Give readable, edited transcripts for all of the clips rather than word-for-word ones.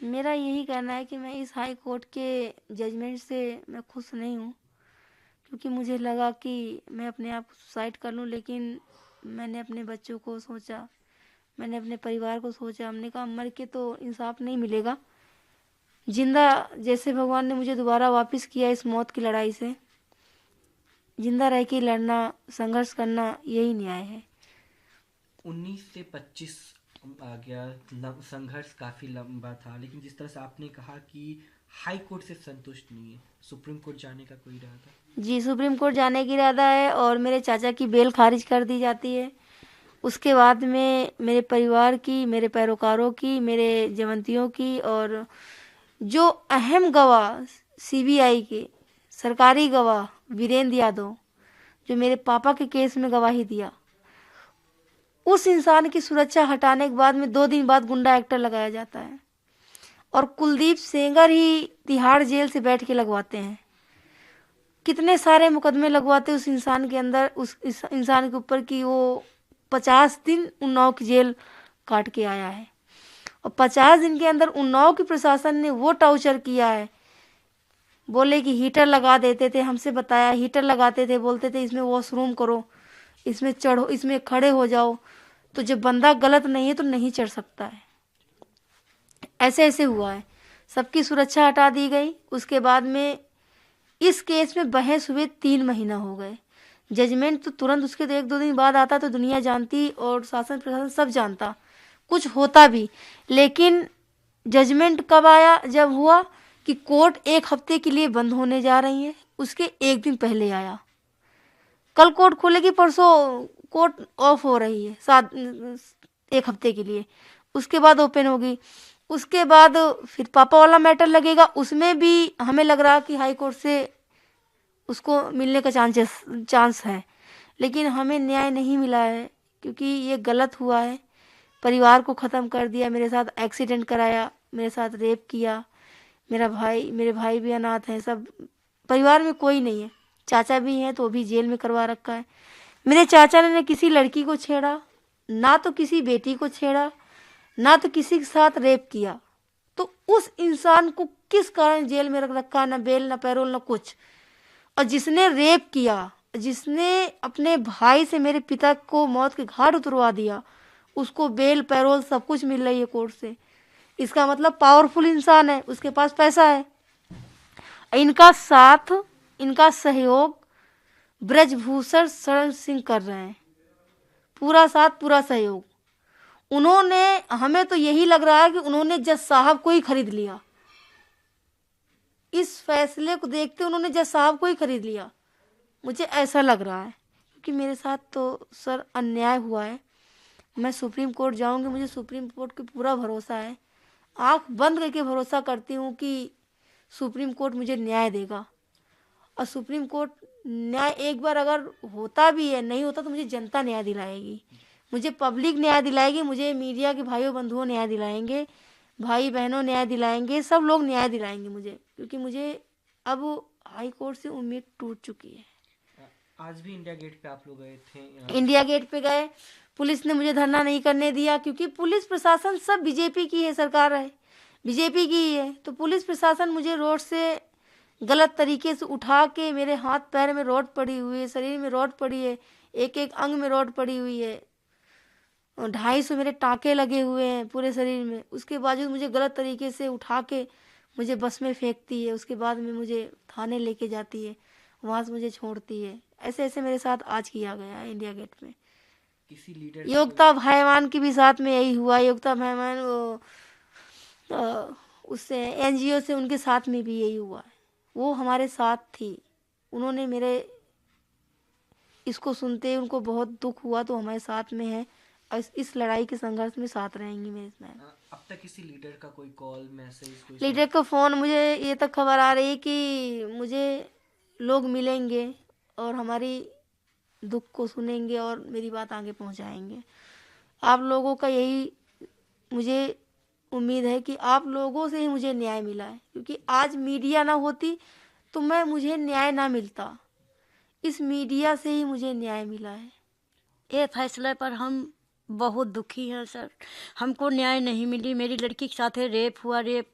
मेरा यही कहना है कि मैं इस हाई कोर्ट के जजमेंट से मैं खुश नहीं हूँ, क्योंकि मुझे लगा कि मैं अपने आप को सुसाइड कर लूँ, लेकिन मैंने अपने बच्चों को सोचा, मैंने अपने परिवार को सोचा। हमने कहा मर के तो इंसाफ नहीं मिलेगा, जिंदा जैसे भगवान ने मुझे दोबारा वापस किया इस मौत की लड़ाई से, जिंदा रह के लड़ना, संघर्ष करना, यही न्याय है। 19 से 25 आ गया। संघर्ष काफ़ी लंबा था, लेकिन जिस तरह से आपने कहा कि हाई कोर्ट से संतुष्ट नहीं है, सुप्रीम कोर्ट जाने का कोई इरादा? जी, सुप्रीम कोर्ट जाने की इरादा है और मेरे चाचा की बेल खारिज कर दी जाती है। उसके बाद में मेरे परिवार की, मेरे पैरोकारों की, मेरे जवंतियों की, और जो अहम गवाह सीबीआई के सरकारी गवाह वीरेंद्र यादव, जो मेरे पापा के केस में गवाही दिया, उस इंसान की सुरक्षा हटाने के बाद में 2 दिन बाद गुंडा एक्टर लगाया जाता है और कुलदीप सेंगर ही तिहाड़ जेल से बैठ के लगवाते हैं। कितने सारे मुकदमे लगवाते उस इंसान के अंदर, इस इंसान के ऊपर कि वो 50 दिन उन्नाव की जेल काट के आया है, और 50 दिन के अंदर उन्नाव की प्रशासन ने वो टॉर्चर किया है। बोले कि हीटर लगा देते थे, हमसे बताया हीटर लगाते थे, बोलते थे इसमें वॉशरूम करो, इसमें चढ़ो, इसमें खड़े हो जाओ, तो जब बंदा गलत नहीं है तो नहीं चढ़ सकता है। ऐसे ऐसे हुआ है, सबकी सुरक्षा हटा दी गई। उसके बाद में इस केस में बहस हुए 3 महीना हो गए। जजमेंट तो तुरंत उसके 1-2 दिन बाद आता तो दुनिया जानती और शासन प्रशासन सब जानता, कुछ होता भी। लेकिन जजमेंट कब आया? जब हुआ कि कोर्ट 1 हफ्ते के लिए बंद होने जा रही है, उसके 1 दिन पहले आया। कल कोर्ट खुलेगी, परसों कोर्ट ऑफ हो रही है 1 हफ्ते के लिए, उसके बाद ओपन होगी। उसके बाद फिर पापा वाला मैटर लगेगा, उसमें भी हमें लग रहा कि हाई कोर्ट से उसको मिलने का चांस है, लेकिन हमें न्याय नहीं मिला है, क्योंकि ये गलत हुआ है। परिवार को ख़त्म कर दिया, मेरे साथ एक्सीडेंट कराया, मेरे साथ रेप किया। मेरे भाई भी अनाथ हैं, सब परिवार में कोई नहीं है। चाचा भी हैं तो वो भी जेल में करवा रखा है। मेरे चाचा ने किसी लड़की को छेड़ा, ना तो किसी बेटी को छेड़ा, ना तो किसी के साथ रेप किया, तो उस इंसान को किस कारण जेल में रख रखा है? ना बेल, ना पैरोल, ना कुछ। और जिसने रेप किया, जिसने अपने भाई से मेरे पिता को मौत के घाट उतरवा दिया, उसको बेल पैरोल सब कुछ मिल रही है कोर्ट से। इसका मतलब पावरफुल इंसान है, उसके पास पैसा है। इनका साथ, इनका सहयोग ब्रजभूषण शरण सिंह कर रहे हैं, पूरा साथ, पूरा सहयोग। उन्होंने, हमें तो यही लग रहा है कि उन्होंने जज साहब को ही खरीद लिया। इस फैसले को देखते उन्होंने जज साहब को ही खरीद लिया, मुझे ऐसा लग रहा है। क्योंकि मेरे साथ तो सर अन्याय हुआ है। मैं सुप्रीम कोर्ट जाऊंगी, मुझे सुप्रीम कोर्ट पे पूरा भरोसा है। आंख बंद करके भरोसा करती हूँ कि सुप्रीम कोर्ट मुझे न्याय देगा। और सुप्रीम कोर्ट न्याय एक बार अगर होता भी है, नहीं होता तो मुझे जनता न्याय दिलाएगी, मुझे पब्लिक न्याय दिलाएगी, मुझे मीडिया के भाइयों बंधुओं न्याय दिलाएंगे, भाई बहनों न्याय दिलाएंगे, सब लोग न्याय दिलाएंगे मुझे। क्योंकि मुझे अब हाई कोर्ट से उम्मीद टूट चुकी है। आज भी इंडिया गेट पे आप लोग गए थे? इंडिया गेट पे गए, पुलिस ने मुझे धरना नहीं करने दिया, क्योंकि पुलिस प्रशासन सब बीजेपी की है, सरकार है बीजेपी की ही है। तो पुलिस प्रशासन मुझे रोड से गलत तरीके से उठा के, मेरे हाथ पैर में रॉड पड़ी हुई है, शरीर में रॉड पड़ी है, एक एक अंग में रॉड पड़ी हुई है, और 250 मेरे टाँके लगे हुए हैं पूरे शरीर में। उसके बावजूद मुझे गलत तरीके से उठा के मुझे बस में फेंकती है, उसके बाद में मुझे थाने लेके जाती है, वहाँ से मुझे छोड़ती है। ऐसे ऐसे मेरे साथ आज किया गया है इंडिया गेट में। किसी लीडर का योगिता भाईवान के भी साथ में यही हुआ। योगिता भाईवान वो उससे एनजीओ से, उनके साथ में भी यही हुआ है। वो हमारे साथ थी, उन्होंने मेरे इसको सुनते उनको बहुत दुख हुआ, तो हमारे साथ में है और इस लड़ाई के संघर्ष में साथ रहेंगी मेरे साथ। अब तक किसी लीडर का कोई कॉल, मैसेज, कोई लीडर का फ़ोन, मुझे ये तक खबर आ रही कि मुझे लोग मिलेंगे और हमारी दुख को सुनेंगे और मेरी बात आगे पहुंचाएंगे। आप लोगों का यही मुझे उम्मीद है कि आप लोगों से ही मुझे न्याय मिला है, क्योंकि आज मीडिया ना होती तो मुझे न्याय ना मिलता। इस मीडिया से ही मुझे न्याय मिला है। ये फैसले पर हम बहुत दुखी हैं सर। हमको न्याय नहीं मिली। मेरी लड़की के साथ रेप हुआ, रेप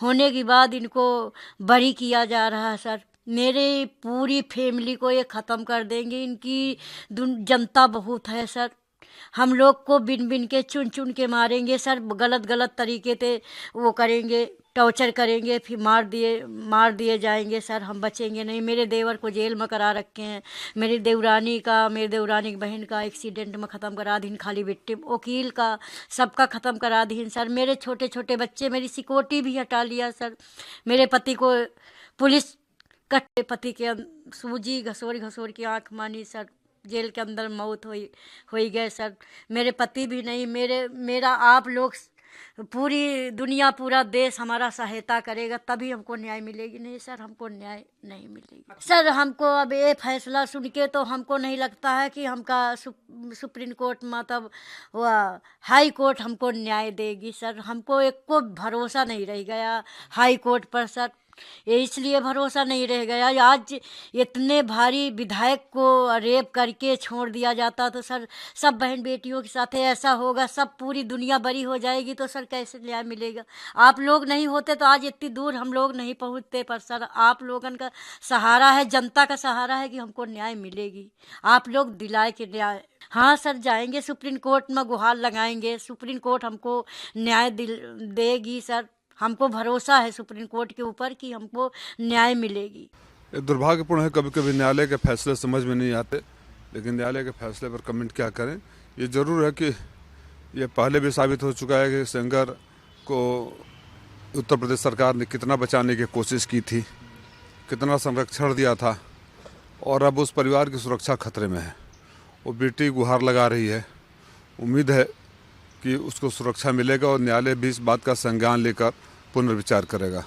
होने के बाद इनको बरी किया जा रहा है सर। मेरे पूरी फैमिली को ये ख़त्म कर देंगे। इनकी जनता बहुत है सर। हम लोग को बिन बिन के चुन चुन के मारेंगे सर। गलत गलत तरीके से वो करेंगे, टॉर्चर करेंगे, फिर मार दिए जाएंगे सर। हम बचेंगे नहीं। मेरे देवर को जेल में करा रखे हैं। मेरी देवरानी की बहन का एक्सीडेंट में ख़त्म करा दी, खाली विक्टिम, वकील का सबका ख़त्म करा दी सर। मेरे छोटे छोटे बच्चे, मेरी सिक्योरिटी भी हटा लिया सर। मेरे पति को पुलिस कट्टे, पति के सूजी घसोर की आँख मानी सर। जेल के अंदर मौत हुई गए सर। मेरे पति भी नहीं। मेरा आप लोग, पूरी दुनिया, पूरा देश हमारा सहायता करेगा तभी हमको न्याय मिलेगी। नहीं सर, हमको न्याय नहीं मिलेगी सर। हमको अब ये फैसला सुन के तो हमको नहीं लगता है कि हमका सुप्रीम कोर्ट मतलब वह हाई कोर्ट हमको न्याय देगी सर। हमको एक को भरोसा नहीं रह गया हाई कोर्ट पर सर। ये इसलिए भरोसा नहीं रह गया, आज इतने भारी विधायक को रेप करके छोड़ दिया जाता तो सर सब बहन बेटियों के साथ ऐसा होगा, सब पूरी दुनिया बरी हो जाएगी तो सर कैसे न्याय मिलेगा। आप लोग नहीं होते तो आज इतनी दूर हम लोग नहीं पहुंचते। पर सर आप लोगन का सहारा है, जनता का सहारा है कि हमको न्याय मिलेगी। आप लोग दिलाए कि न्याय। हाँ सर, जाएंगे सुप्रीम कोर्ट में, गुहार लगाएंगे। सुप्रीम कोर्ट हमको न्याय देगी सर। हमको भरोसा है सुप्रीम कोर्ट के ऊपर कि हमको न्याय मिलेगी। ये दुर्भाग्यपूर्ण है, कभी कभी न्यायालय के फैसले समझ में नहीं आते, लेकिन न्यायालय के फैसले पर कमेंट क्या करें। ये ज़रूर है कि ये पहले भी साबित हो चुका है कि सेंगर को उत्तर प्रदेश सरकार ने कितना बचाने की कोशिश की थी, कितना संरक्षण दिया था, और अब उस परिवार की सुरक्षा खतरे में है। वो बेटी गुहार लगा रही है। उम्मीद है कि उसको सुरक्षा मिलेगा और न्यायालय भी इस बात का संज्ञान लेकर पुनर्विचार करेगा।